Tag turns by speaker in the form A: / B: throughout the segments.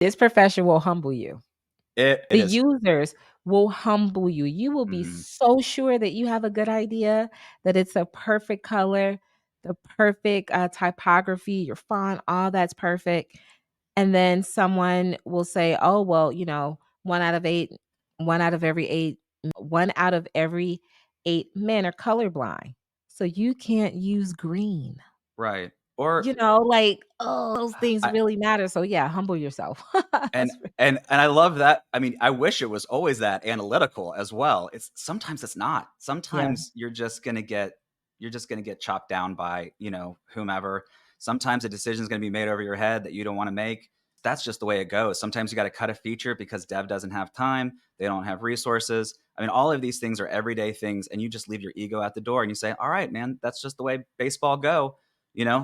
A: This profession will humble you.
B: It
A: The
B: is.
A: users will humble you. You will be
B: Mhm.
A: so sure that you have a good idea, that it's a perfect color, the perfect, typography, your font, all that's perfect, and then someone will say, "Oh, well, 1 out of 8 1 out of every 8 1 out of every 8 men are colorblind, so you can't use green."
B: Right. Or
A: Like, oh, those things
B: I
A: really matter, so yeah, humble yourself.
B: and
A: That's right.
B: and I love that. I mean, I wish it was always that analytical as well. It's sometimes it's not.
A: Yeah,
B: Sometimes you're just gonna get chopped down by, whomever. Sometimes a decision is gonna be made over your head that you don't wanna make. That's just the way it goes. Sometimes you gotta cut a feature because dev doesn't have time, they don't have resources. I mean, all of these things are everyday things, and you just leave your ego at the door and you say, "All right, man, that's just the way baseball go."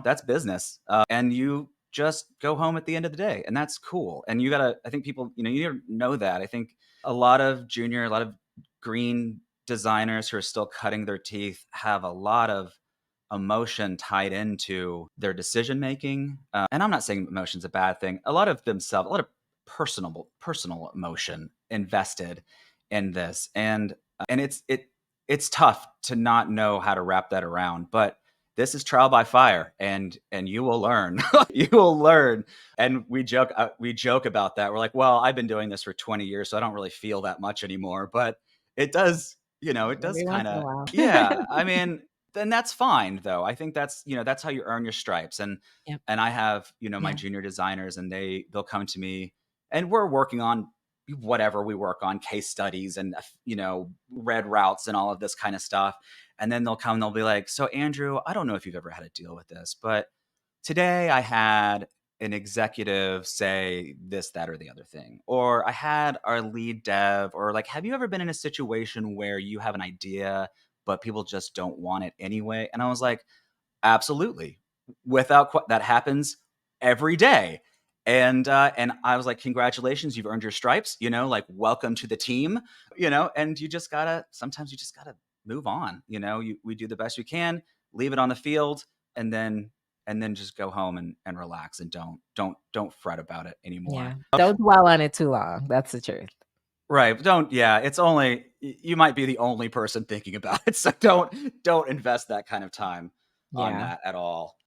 B: That's business. And you just go home at the end of the day, and that's cool. And I think people, you need to know that. I think a lot of green designers who are still cutting their teeth have a lot of emotion tied into their decision making. And I'm not saying emotion's a bad thing. A lot of personal emotion invested in this, and it's tough to not know how to wrap that around. But this is trial by fire, and you will learn. You will learn. And we joke about that. We're like, well, I've been doing this for 20 years, so I don't really feel that much anymore. But it does, it does
A: every once
B: kind
A: in a
B: of,
A: while.
B: yeah. I mean, then that's fine though. I think that's how you earn your stripes. And
A: Yep.
B: and I have, my
A: Yeah.
B: junior designers, and they'll come to me, and we're working on whatever we work on, case studies and red routes and all of this kind of stuff. And then they'll come and they'll be like, "So Andrew, I don't know if you've ever had to deal with this, but today I had an executive say this, that, or the other thing. Or I had our lead dev, or like, have you ever been in a situation where you have an idea, but people just don't want it anyway?" And I was like, absolutely. That happens every day. And I was like, congratulations, you've earned your stripes, like, welcome to the team, and sometimes you just gotta move on. We do the best we can, leave it on the field, and then just go home and relax, and don't fret about it anymore.
A: Yeah. Don't dwell on it too long. That's the truth.
B: Right. Don't, yeah, it's only, you might be the only person thinking about it. So don't invest that kind of time on
A: Yeah.
B: that at all.